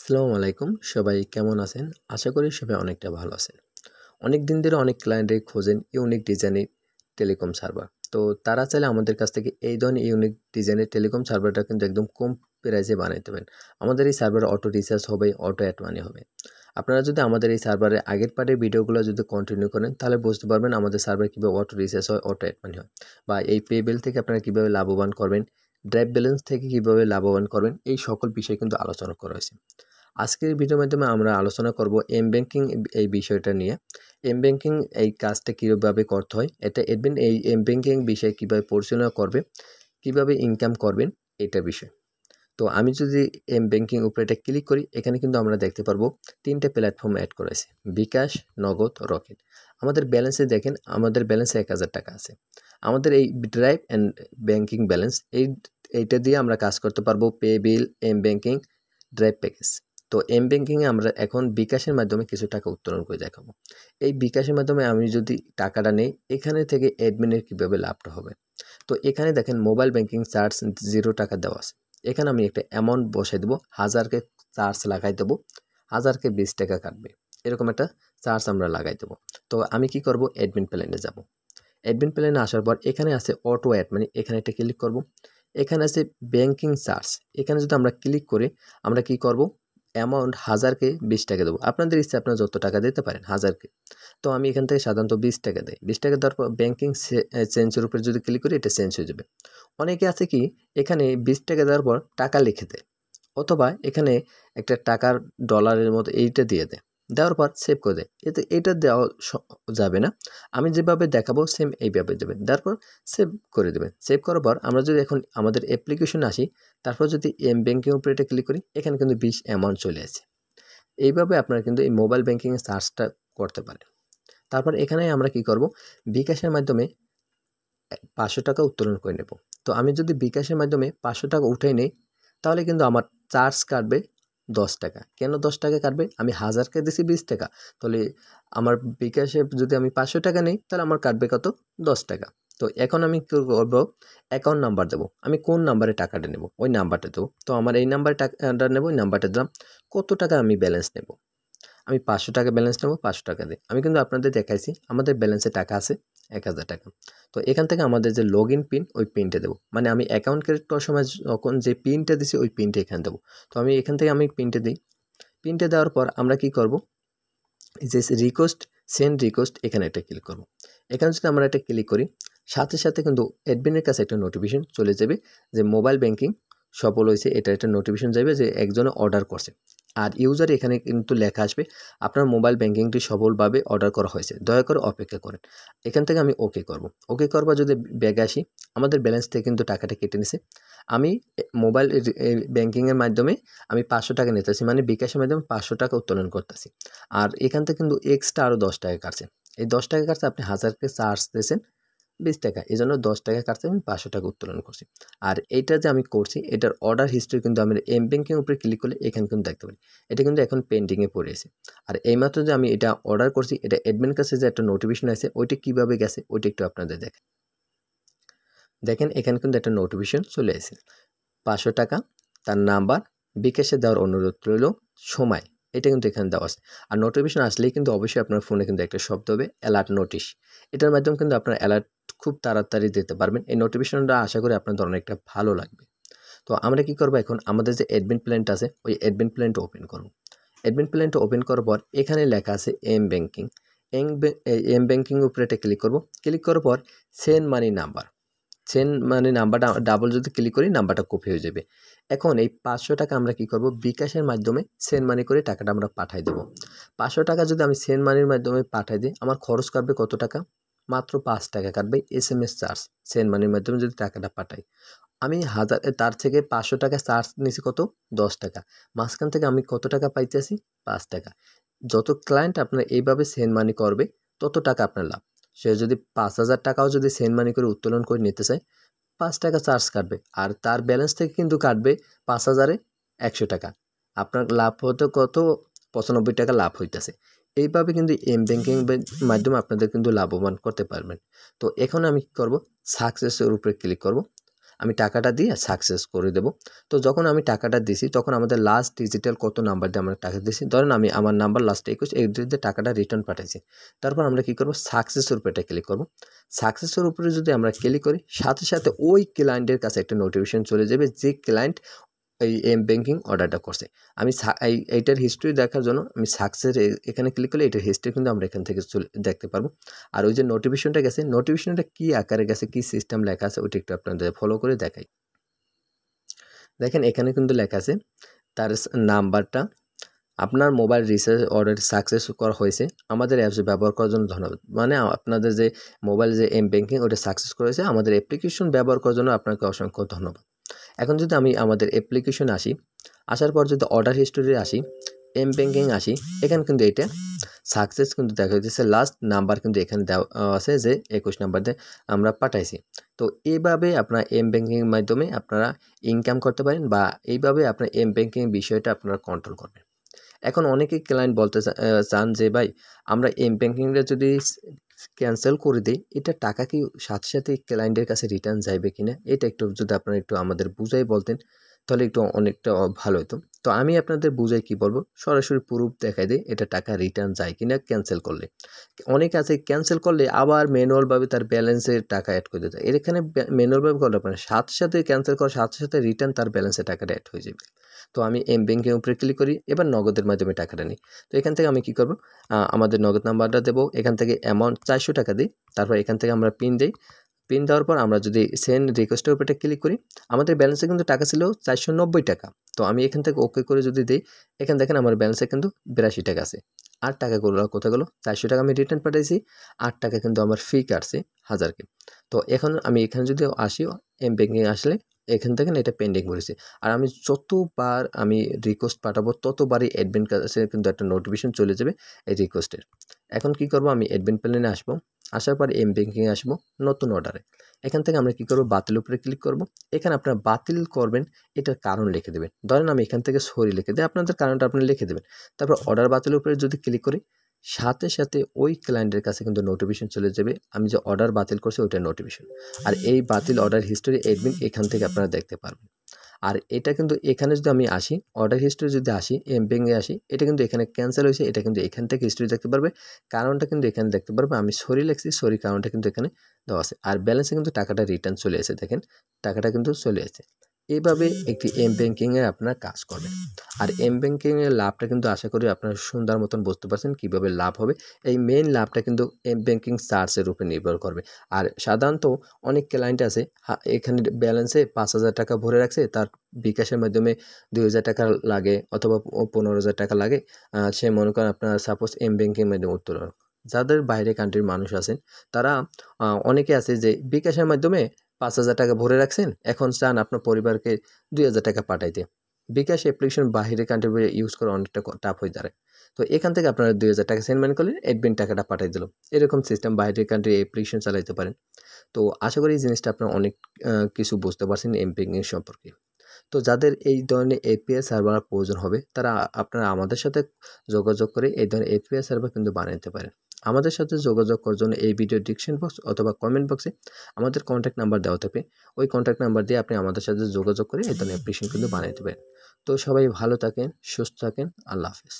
আসসালামু আলাইকুম, সবাই কেমন আছেন? আশা করি সবাই অনেকটা ভালো আছেন। অনেক দিন ধরে অনেক ক্লায়েন্টই খোঁজেন ইউনিক ডিজাইনের টেলিকম সার্ভার। তো তারা চাইলে আমাদের কাছ থেকে এই ধরনের ইউনিক ডিজাইনের টেলিকম সার্ভারটা কিন্তু একদম কম প্রাইসে বানাইতে পারেন। আমাদের এই সার্ভারে অটো রিচার্জ হবে, অটো অ্যাড মানি হবে। আপনারা যদি আমাদের এই সার্ভারের আগের পার্টের ভিডিওগুলো যদি কন্টিনিউ করেন তাহলে বুঝতে পারবেন আমাদের সার্ভারে কীভাবে অটো রিচার্জ হয়, অটো অ্যাড মানি হয়, বা এই পে বিল থেকে আপনারা কীভাবে লাভবান করবেন, ড্রাইভ ব্যালেন্স থেকে কীভাবে লাভবান করবেন, এই সকল বিষয় কিন্তু আলোচনা করা হয়েছে। আজকের ভিডিওর মাধ্যমে আমরা আলোচনা করব এম ব্যাংকিং এই বিষয়টা নিয়ে। এম ব্যাংকিং এই কাজটা কীভাবে করতে হয়, এটা অ্যাডমিন এই এম ব্যাংকিং বিষয়ে কীভাবে পরিচালনা করবে, কীভাবে ইনকাম করবেন, এটা বিষয়। তো আমি যদি এম ব্যাংকিং উপরে এটা ক্লিক করি, এখানে কিন্তু আমরা দেখতে পারবো 3টে প্ল্যাটফর্ম অ্যাড করেছে: বিকাশ, নগদ, রকেট। আমাদের ব্যালেন্সে দেখেন, আমাদের ব্যালেন্সে 1000 টাকা আছে। আমাদের এই ড্রাইভ অ্যান্ড ব্যাংকিং ব্যালেন্স এইটা দিয়ে আমরা কাজ করতে পারবো pay bill, M banking, drive package. তো এম ব্যাংকিংয়ে আমরা এখন বিকাশের মাধ্যমে কিছু টাকা উত্তোলন করে দেখাবো। এই বিকাশের মাধ্যমে আমি যদি টাকাটা নেই, এখানে থেকে অ্যাডমিনের কীভাবে লাভটা হবে। তো এখানে দেখেন মোবাইল ব্যাংকিং চার্জ 0 টাকা দেওয়া আছে। এখানে আমি একটা অ্যামাউন্ট বসাই দেবো, 1000কে চার্জ লাগাই দেবো, 1000কে 20 টাকা কাটবে, এরকম একটা চার্জ আমরা লাগাই দেবো। তো আমি কি করব, অ্যাডমিন প্ল্যানে যাব। অ্যাডমিন প্ল্যানে আসার পর এখানে আছে অটো অ্যাড মানি, এখানে একটা ক্লিক করব। এখানে আছে ব্যাংকিং চার্জ, এখানে যদি আমরা ক্লিক করে আমরা কি করব, অ্যামাউন্ট 1000কে 20 টাকা দেবো। আপনাদের ইচ্ছে আপনারা যত টাকা দিতে পারেন 1000কে। তো আমি এখান থেকে সাধারণত 20 টাকা দিই। 20 টাকা দেওয়ার পর ব্যাংকিং চেঞ্জের উপরে যদি ক্লিক করি, এটা চেঞ্জ হয়ে যাবে। অনেকে আছে কি, এখানে 20 টাকা দেওয়ার পর টাকা লিখে দেয়, অথবা এখানে একটা টাকার ডলারের মতো এইটা দিয়ে দেয়, দেওয়ার পর সেভ করে দেয়। এতে এটা দেওয়া যাবে না। আমি যেভাবে দেখাবো সেম এইভাবে দেবেন, তারপর সেভ করে দেবেন। সেভ করার পর আমরা যদি এখন আমাদের অ্যাপ্লিকেশন আসি, তারপর যদি এম ব্যাংকিং উপরে এটা ক্লিক করি, এখানে কিন্তু 20 অ্যামাউন্ট চলে আসে। এইভাবে আপনারা কিন্তু এই মোবাইল ব্যাংকিংয়ের চার্জটা করতে পারেন। তারপর এখানে আমরা কি করব, বিকাশের মাধ্যমে 500 টাকা উত্তোলন করে নেব। তো আমি যদি বিকাশের মাধ্যমে 500 টাকা উঠাই নেই, তাহলে কিন্তু আমার চার্জ কাটবে 10 টাকা। কেন 10 টাকা কাটবে? আমি 1000কে দিছি 20 টাকা, তাহলে আমার বিকাশে যদি আমি 500 টাকা নেই, তাহলে আমার কাটবে কত? 10 টাকা। তো এখন আমি কী করব, অ্যাকাউন্ট নাম্বার দেবো। আমি কোন নাম্বারে টাকাটা নেব, ওই নাম্বারটা দেবো। তো আমার এই নাম্বারে টাকাটা নেব, ওই নাম্বারটা দিলাম। কত টাকা আমি ব্যালেন্স নেব, আমি 500 টাকা ব্যালেন্স নেব, 500 টাকা দিই। আমি কিন্তু আপনাদের দেখাইছি আমাদের ব্যালেন্সে টাকা আছে 1000 টাকা। তো এখান থেকে আমাদের যে লগ ইন পিন, ওই পিনটা দেবো। মানে আমি অ্যাকাউন্ট ক্রিয়েট করার সময় যখন যে পিনটা দিছি, ওই পিনটা এখানে দেবো। তো আমি এখান থেকে পিনটা দিই। পিনটা দেওয়ার পর আমরা কি করব, যে সেন্ড রিকোয়েস্ট, এখানে একটা ক্লিক করব। এখানে যদি আমরা একটা ক্লিক করি, সাথে সাথে কিন্তু অ্যাডমিনের কাছে একটা নোটিফিকেশন চলে যাবে যে মোবাইল ব্যাংকিং সফল হয়েছে। এটা একটা নোটিফিকেশন যাবে যে একজনে অর্ডার করছে। আর ইউজার এখানে কিন্তু লেখা আসবে আপনার মোবাইল ব্যাংকিংটি সফলভাবে অর্ডার করা হয়েছে, দয়া করে অপেক্ষা করেন। এখান থেকে আমি ওকে করব। ওকে করবার যদি ব্যাগে আসি, আমাদের ব্যালেন্স থেকে কিন্তু টাকাটা কেটে নিছে। আমি মোবাইল ব্যাংকিংয়ের মাধ্যমে আমি 500 টাকা নিতেছি, মানে বিকাশের মাধ্যমে 500 টাকা উত্তোলন করতেছি। আর এখান থেকে কিন্তু এক্সট্রা আরও 10 টাকা কাটছে। এই 10 টাকা কাটছে, আপনি 1000কে চার্জ দিয়েছেন 20 টাকা, এই জন্য 10 টাকা কাটছে, আমি 500 টাকা উত্তোলন করছি। আর এইটা যে আমি করছি, এটার অর্ডার হিস্ট্রি কিন্তু আমি এম ব্যাংকিং উপরে ক্লিক করলে এখানে কিন্তু দেখতে পারি। এটা কিন্তু এখন পেন্ডিংয়ে পড়ে আছে। আর এইমাত্র যে আমি এটা অর্ডার করছি, এটা অ্যাডমিন কাছে যে একটা নোটিফিকেশন আছে, ওইটা কীভাবে গেছে ওইটা একটু আপনাদের দেখেন। এখানে কিন্তু একটা নোটিফিকেশন চলে আসে, 500 টাকা, তার নাম্বার, বিকাশে দেওয়ার অনুরোধ রইল, সময়, এটা কিন্তু এখানে দেওয়া আছে। আর নোটিফিকেশন আসলেই কিন্তু অবশ্যই আপনার ফোনে কিন্তু একটা শব্দ হবে অ্যালার্ট নোটিশ। এটার মাধ্যমে কিন্তু আপনার অ্যালার্ট খুব তাড়াতাড়ি দিতে পারবেন। এই নোটিফিকেশনটা আশা করি আপনাদের অনেকটা ভালো লাগবে। তো আমরা কি করব, এখন আমাদের যে অ্যাডমিন প্ল্যানটা আছে, ওই অ্যাডমিন প্ল্যানটা ওপেন করব। অ্যাডমিন প্ল্যানটা ওপেন করার পর এখানে লেখা আছে এম ব্যাংকিং। এম ব্যাংকিং উপরে এটা ক্লিক করব। ক্লিক করার পর সেন্ড মানি নাম্বার, নাম্বারটা ডাবল যদি ক্লিক করি, নাম্বারটা কপি হয়ে যাবে। এখন এই 500 টাকা আমরা কি করব, বিকাশের মাধ্যমে সেন্ড মানি করে টাকাটা আমরা পাঠাই দেবো। 500 টাকা যদি আমি সেন্ড মানির মাধ্যমে পাঠাই দিই, আমার খরচ কাটবে কত টাকা? মাত্র 5 টাকা কাটবে SMS চার্জ। সেন্ড মানির মাধ্যমে যদি টাকাটা পাঠাই, আমি তার থেকে 500 টাকা চার্জ নিয়েছি কত? 10 টাকা। মাঝখান থেকে আমি কত টাকা পাইতেছি? 5 টাকা। যত ক্লায়েন্ট আপনার এইভাবে সেন্ড মানি করবে, তত টাকা আপনার লাভ। সে যদি 5000 টাকাও যদি সেন্ড মানি করে উত্তোলন করে নিতে চায়, 5 টাকা চার্জ কাটবে। আর তার ব্যালেন্স থেকে কিন্তু কাটবে 5000-এ 100 টাকা। আপনার লাভ হতে কত? 95 টাকা লাভ হইতেছে। এইভাবে কিন্তু এম ব্যাংকিং মাধ্যমে আপনাদের কিন্তু লাভবান করতে পারবেন। তো এখন আমি কি করব, সাকসেসের উপরে ক্লিক করব। আমি টাকাটা দিয়ে সাকসেস করে দেব। তো যখন আমি টাকাটা দিছি তখন আমাদের লাস্ট ডিজিটাল কত নাম্বার দিয়ে আমরা টাকা দিছি, ধরেন আমি আমার নাম্বার লাস্ট 21 এই দিয়ে টাকাটা রিটার্ন পাঠাইছি। তারপর আমরা কি করব, সাকসেসের উপরে এটা ক্লিক করব। সাকসেসের উপরে যদি আমরা ক্লিক করি সাথে সাথে ওই ক্লায়েন্টের কাছে একটা নোটিফিকেশন চলে যাবে যে ক্লায়েন্ট এই ব্যাংকিং অর্ডারটা করছে। আমি এইটার হিস্ট্রি দেখার জন্য আমি সাকসেস এখানে ক্লিক করলে এটার হিস্ট্রি কিন্তু আমরা এখান থেকে দেখতে পারবো। আর ওই যে নোটিফিকেশনটা গেছে, নোটিফিকেশনটা কি আকারে গেছে, কি সিস্টেম লেখা আছে ওইটা একটু আপনাদের ফলো করে দেখাই। দেখেন এখানে কিন্তু লেখা আছে তার নাম্বারটা, আপনার মোবাইল রিচার্জ অর্ডার সাকসেস করা হয়েছে, আমাদের অ্যাপস ব্যবহার করার জন্য ধন্যবাদ। মানে আপনাদের যে মোবাইল যে ব্যাংকিং ওটা সাকসেস করেছে, আমাদের অ্যাপ্লিকেশন ব্যবহার করার জন্য আপনাকে অসংখ্য ধন্যবাদ। এখন যদি আমি আমাদের অ্যাপ্লিকেশনে আসি, আসার পর যদি অর্ডার হিস্টোরি আসি, ব্যাংকিং আসি, এখানে কিন্তু এটা সাকসেস কিন্তু দেখা যাচ্ছে। লাস্ট নাম্বার কিন্তু এখানে দেওয়া আছে যে 21 নাম্বার দিয়ে আমরা পাঠাইছি। তো এইভাবে আপনার ব্যাংকিংয়ের মাধ্যমে আপনারা ইনকাম করতে পারেন বা এইভাবে আপনার ব্যাংকিং বিষয়টা আপনারা কন্ট্রোল করবেন। এখন অনেকেই ক্লায়েন্ট বলতে চান যে ভাই আমরা ব্যাংকিংটা যদি ক্যান্সেল করে দিই এটা টাকা কি সাথে সাথে ক্লায়েন্টের কাছে রিটার্ন যাইবে কিনা, এটা একটু যদি আপনারা একটু আমাদের বুঝাই বলতেন তাহলে একটু অনেকটা ভালো হতো। তো আমি আপনাদের বুঝাই কি বলবো, সরাসরি প্রুফ দেখাই দিই এটা টাকা রিটার্ন যায় কিনা ক্যান্সেল করলে। অনেক আছে ক্যান্সেল করলে আবার ম্যানুয়ালভাবে তার ব্যালেন্সের টাকা অ্যাড করে দিতে হয়। এখানে ম্যানুয়ালভাবে করলে আপনার সাথে সাথে ক্যান্সেল করার সাথে সাথে রিটার্ন তার ব্যালেন্সের টাকাটা অ্যাড হয়ে যাবে। তো আমি ব্যাংকের উপরে ক্লিক করি, এবার নগদের মাধ্যমে টাকাটা নিই। তো এখান থেকে আমি কি করব, আমাদের নগদ নাম্বারটা দেবো, এখান থেকে অ্যামাউন্ট 400 টাকা দিই, তারপর এখান থেকে আমরা পিন দিই। পিন দেওয়ার পর আমরা যদি সেন্ড রিকোয়েস্টের উপরে ক্লিক করি, আমাদের ব্যালেন্সে কিন্তু টাকা ছিল 490 টাকা। তো আমি এখান থেকে ওকে করে যদি দিই, এখানে দেখেন আমার ব্যালেন্সে কিন্তু 82 টাকা আছে। 8 টাকাগুলো কোথায় গেলো, 400 টাকা আমি রিটার্ন পাঠাইছি, 8 টাকা কিন্তু আমার ফি কাটছে 1000কে। তো এখন আমি এখানে যদি আসি ব্যাংকিং আসলে এখান থেকে এটা পেন্ডিং করেছি। আর আমি যতবার আমি রিকোয়েস্ট পাঠাবো ততবারই অ্যাডমিন কাছে কিন্তু একটা নোটিফিকেশন চলে যাবে এই রিকোয়েস্টের। এখন কি করব, আমি অ্যাডমিন প্ল্যানে আসবো, আসার পর ব্যাংকিংয়ে আসবো, নতুন অর্ডারে এখান থেকে আমরা কি করব, বাতিল উপরে ক্লিক করব। এখানে আপনারা বাতিল করবেন এটার কারণ লিখে দেবেন। ধরেন আমি এখান থেকে সরি লিখে দিই, আপনাদের কারণটা আপনি লিখে দেবেন। তারপর অর্ডার বাতিল উপরে যদি ক্লিক করি সাথে সাথে ওই ক্লায়েন্টের কাছে কিন্তু নোটিফিকেশন চলে যাবে আমি যে অর্ডার বাতিল করছি ওইটার নোটিফিকেশন। আর এই বাতিল অর্ডার হিস্টোরি অ্যাডমিন এখান থেকে আপনারা দেখতে পারবেন। আর এটা কিন্তু এখানে যদি আমি আসি অর্ডার হিস্ট্রি যদি আসি ব্যাংকে আসি, এটা কিন্তু এখানে ক্যান্সেল হয়েছে, এটা কিন্তু এখান থেকে হিস্ট্রি দেখতে পারবে, কারণটা কিন্তু এখানে দেখতে পারবে। আমি সরি লিখছি, সরি কারণটা কিন্তু এখানে দেওয়া আছে। আর ব্যালেন্সে কিন্তু টাকাটা রিটার্ন চলে এসেছে, দেখেন টাকাটা কিন্তু চলে এসেছে। এইভাবে একটি ব্যাংকিংয়ে আপনারা কাজ করবেন। আর ব্যাংকিংয়ের লাভটা কিন্তু আশা করি আপনারা সুন্দর মতন বুঝতে পারছেন কীভাবে লাভ হবে। এই মেইন লাভটা কিন্তু ব্যাংকিং চার্জের উপর নির্ভর করবে। আর সাধারণত অনেক ক্লায়েন্ট আছে এখানে ব্যালেন্সে 5000 টাকা ভরে রাখছে, তার বিকাশের মাধ্যমে 2000 টাকা লাগে অথবা 15000 টাকা লাগে, সে মনে করেন আপনার সাপোজ ব্যাংকিংয়ের মাধ্যমে উত্তোলন। যাদের বাইরে কান্ট্রির মানুষ আছেন তারা অনেকে আছে যে বিকাশের মাধ্যমে 5000 টাকা ভরে রাখছেন, এখন চান আপনার পরিবারকে 2000 টাকা পাঠাইতে। বিকাশ অ্যাপ্লিকেশন বাইরের কান্ট্রি ইউজ করা অনেকটা টাফ হয়ে দাঁড়ায়। তো এখান থেকে আপনারা 2000 টাকা সেন্ড মানি করলে অ্যাডমিন টাকাটা পাঠাই দিল। এরকম সিস্টেম বাইরের কান্ট্রি অ্যাপ্লিকেশন চালাইতে পারেন। তো আশা করি এই জিনিসটা আপনারা অনেক কিছু বুঝতে পারছেন ব্যাংকিং সম্পর্কে। তো যাদের এই ধরনের এপিআই সার্ভার প্রয়োজন হবে তারা আপনারা আমাদের সাথে যোগাযোগ করে এই ধরনের এপিআই সার্ভার কিন্তু বানিয়ে নিতে পারেন। আমাদের সাথে যোগাযোগ করার জন্য এই ভিডিও ডিসক্রিপশন বক্স অথবা কমেন্ট বক্সে আমাদের কন্ট্যাক্ট নাম্বার দেওয়া থাকবে। ওই কন্ট্যাক্ট নাম্বার দিয়ে আপনি আমাদের সাথে যোগাযোগ করে এই ধরনের অ্যাপ্লিকেশন কিন্তু বানিয়ে নিতে পারেন। তো সবাই ভালো থাকেন, সুস্থ থাকেন, আল্লাহ হাফেজ।